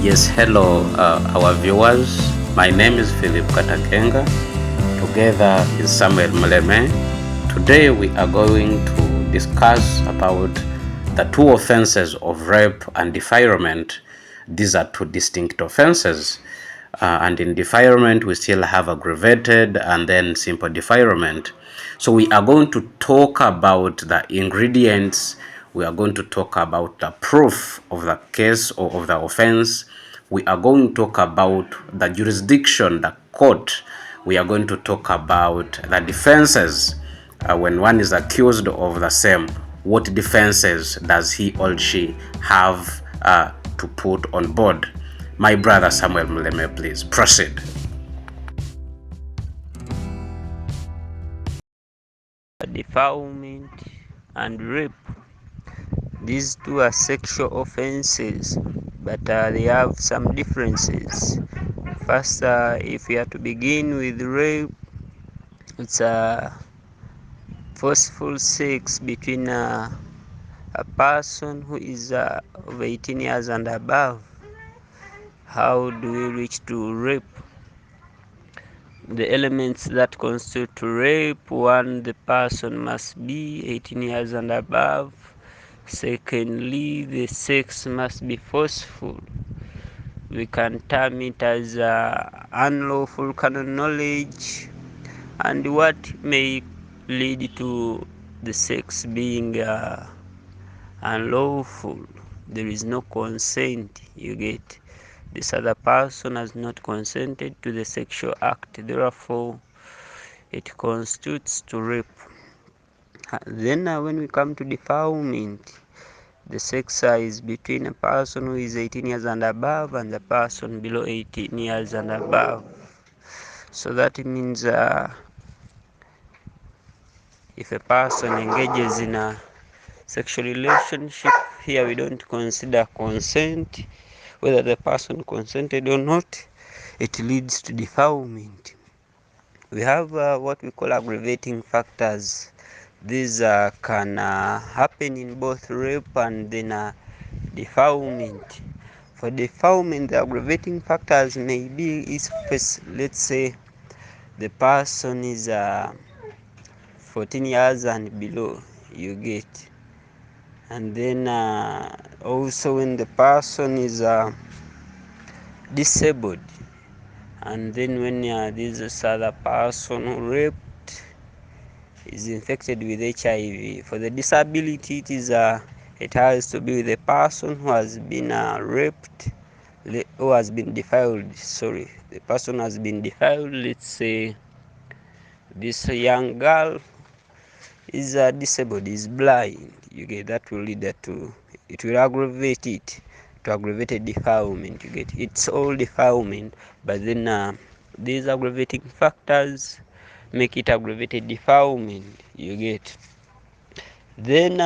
Yes, hello, our viewers. My name is Philip Katakenga. Together is Samuel Muleme. Today we are going to discuss about the two offenses of rape and defilement. These are two distinct offenses. And in defilement, we still have aggravated and then simple defilement. So we are going to talk about the ingredients. We are going to talk about the proof of the case or of the offense. We are going to talk about the jurisdiction, the court. We are going to talk about the defenses. When one is accused of the same, what defenses does he or she have to put on board? My brother Samuel Muleme, please proceed. Defilement and rape. These two are sexual offenses, but they have some differences. First, if we are to begin with rape, it's a forceful sex between a person who is of 18 years and above. How do we reach to rape? The elements that constitute rape: one, the person must be 18 years and above. Secondly, the sex must be forceful. We can term it as unlawful carnal knowledge. And what may lead to the sex being unlawful? There is no consent, you get. This other person has not consented to the sexual act, therefore it constitutes to rape. Then when we come to defilement, the sex is between a person who is 18 years and above and the person below 18 years and above. So that means if a person engages in a sexual relationship, here we don't consider consent, whether the person consented or not, it leads to defilement. We have what we call aggravating factors. These can happen in both rape and then defilement. For defilement, the aggravating factors may be, let's say the person is 14 years and below, you get. And then also when the person is disabled, and then when this other person who raped is infected with HIV. For the disability, it has to be with a person who has been raped, who has been defiled. Sorry, the person has been defiled. Let's say this young girl is disabled, is blind. You get, that will lead to, it will aggravate it to aggravated defilement. You get, it's all defilement, but then these aggravating factors make it aggravated defilement. You get. Then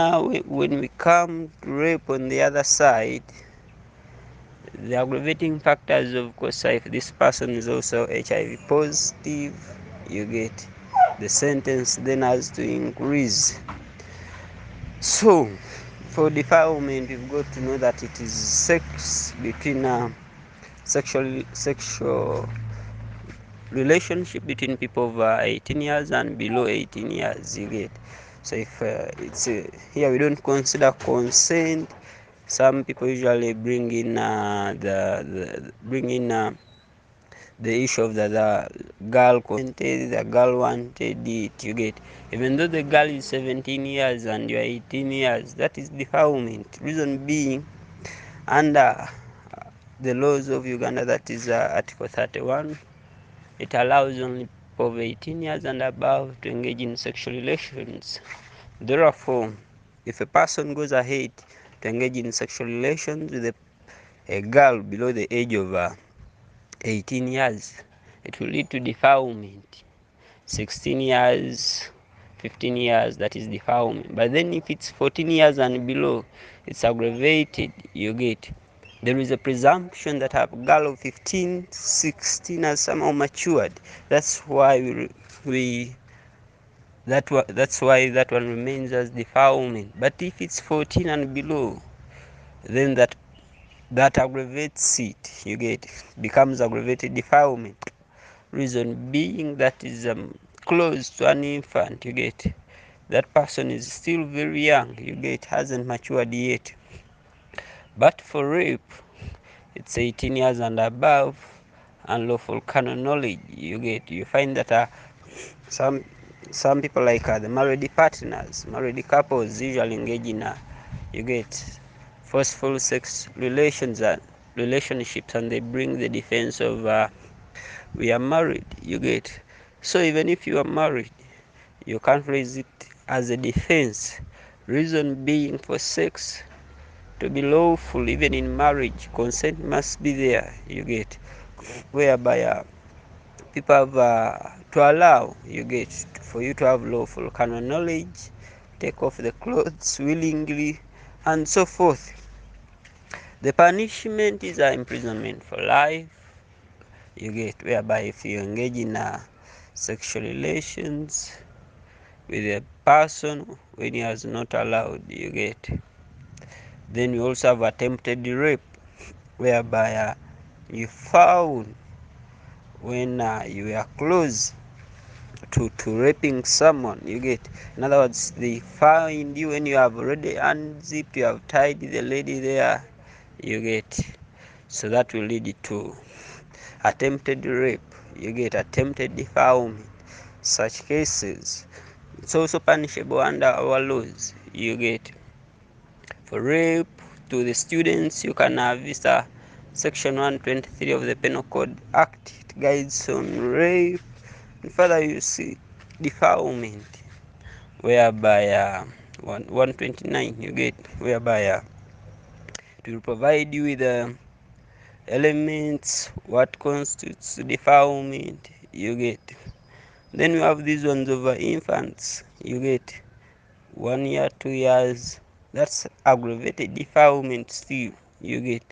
when we come to rape on the other side, the aggravating factors, of course, if this person is also HIV positive, you get, the sentence then has to increase. So for defilement, we've got to know that it is sex between sexual relationship between people over 18 years and below 18 years, you get. So if it's here we don't consider consent. Some people usually bring in the issue of the girl consented, the girl wanted it, you get. Even though the girl is 17 years and you are 18 years, that is defilement. Reason being, under the laws of Uganda, that is Article 31, it allows only people of 18 years and above to engage in sexual relations. Therefore, if a person goes ahead to engage in sexual relations with a girl below the age of 18 years, it will lead to defilement. 16 years, 15 years, that is defilement. But then if it's 14 years and below, it's aggravated, you get. There is a presumption that a girl of 15, 16 has somehow matured. That's why that's why that one remains as defilement. But if it's 14 and below, then that that aggravates it, you get, becomes aggravated defilement. Reason being that is close to an infant, you get, that person is still very young, you get, hasn't matured yet. But for rape, it's 18 years and above, unlawful canon knowledge, you get. You find that some people like the married partners, married couples usually engage in you get, forceful sex relationships, and they bring the defense of we are married, you get. So even if you are married, you can't raise it as a defense. Reason being, for sex to be lawful, even in marriage, consent must be there, you get, whereby people have to allow, you get, for you to have lawful canon knowledge, take off the clothes willingly, and so forth. The punishment is imprisonment for life, you get, whereby if you engage in sexual relations with a person when he has not allowed, you get. Then you also have attempted rape, whereby you found when you are close to raping someone, you get. In other words, they find you when you have already unzipped, you have tied the lady there, you get. So that will lead to attempted rape, you get, attempted defilement. Such cases, it's also punishable under our laws, you get. For rape to the students, you can visit section 123 of the Penal Code Act. It guides on rape. And further, you see defilement, whereby 129, you get, whereby it will provide you with elements what constitutes defilement, you get. Then you have these ones over infants, you get, 1 year, 2 years, that's aggravated defilement still, you get.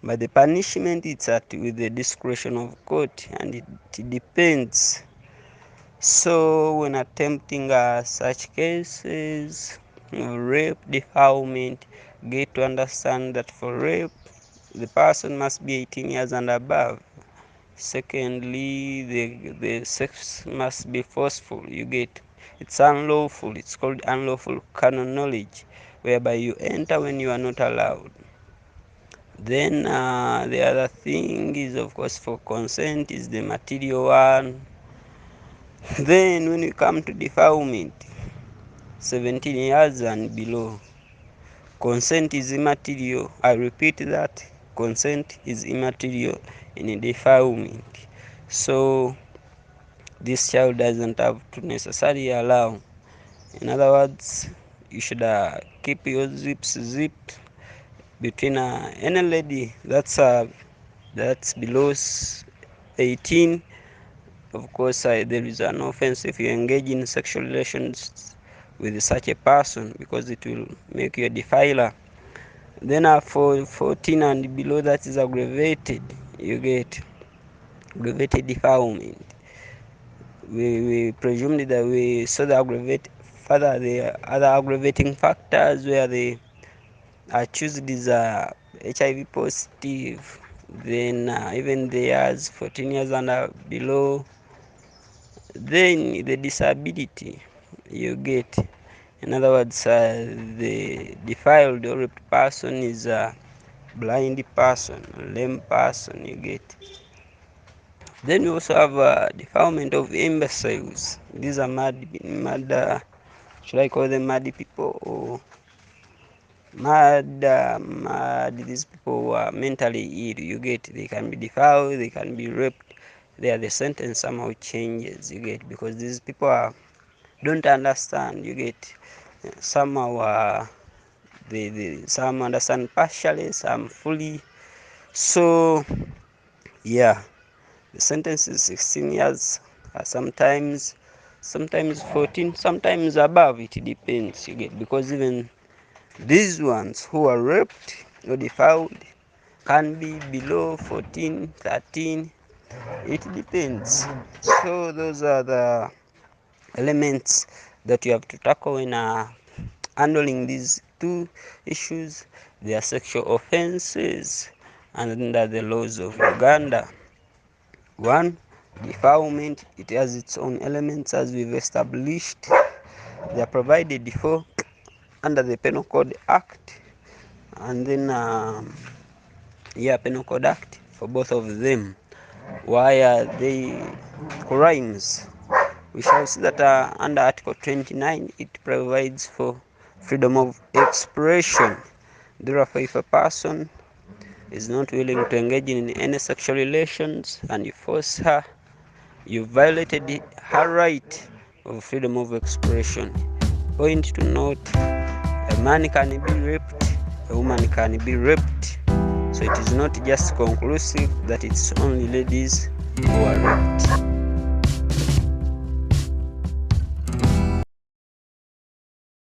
But the punishment is at with the discretion of court, and it depends. So when attempting such cases, rape, defilement, get to understand that for rape, the person must be 18 years and above. Secondly, the sex must be forceful, you get. It's unlawful, it's called unlawful canon knowledge, whereby you enter when you are not allowed. Then the other thing is, of course, for consent is the material one. Then when we come to defilement, 17 years and below, consent is immaterial. I repeat that, consent is immaterial in defilement. So this child doesn't have to necessarily allow. In other words, you should keep your zips zipped between any lady that's below 18. Of course, there is an offense if you engage in sexual relations with such a person, because it will make you a defiler. Then for 14 and below, that is aggravated, you get, aggravated defilement. We presumed that we saw the further the other aggravating factors where they choose these HIV positive, then even the years 14 years and below. Then the disability, you get. In other words, the defiled or raped person is a blind person, a lame person, you get. Then we also have defilement of imbeciles. These are mad, should I call them mad people, or mad, these people who are mentally ill, you get. They can be defiled, they can be raped. There the sentence somehow changes, you get, because these people don't understand, you get. Somehow some understand partially, some fully. So yeah, the sentence is 16 years, sometimes 14, sometimes above, it depends, you get, because even these ones who are raped or defiled can be below 14, 13, it depends. So those are the elements that you have to tackle in handling these two issues, they are sexual offenses under the laws of Uganda. One, defilement, it has its own elements as we've established. They are provided for under the Penal Code Act, and then Penal Code Act for both of them. Why are they crimes? We shall see that under Article 29 it provides for freedom of expression. Therefore, if a person is not willing to engage in any sexual relations and you force her, you violated her right of freedom of expression. Point to note, a man can be raped, a woman can be raped, so it is not just conclusive that it's only ladies who are raped.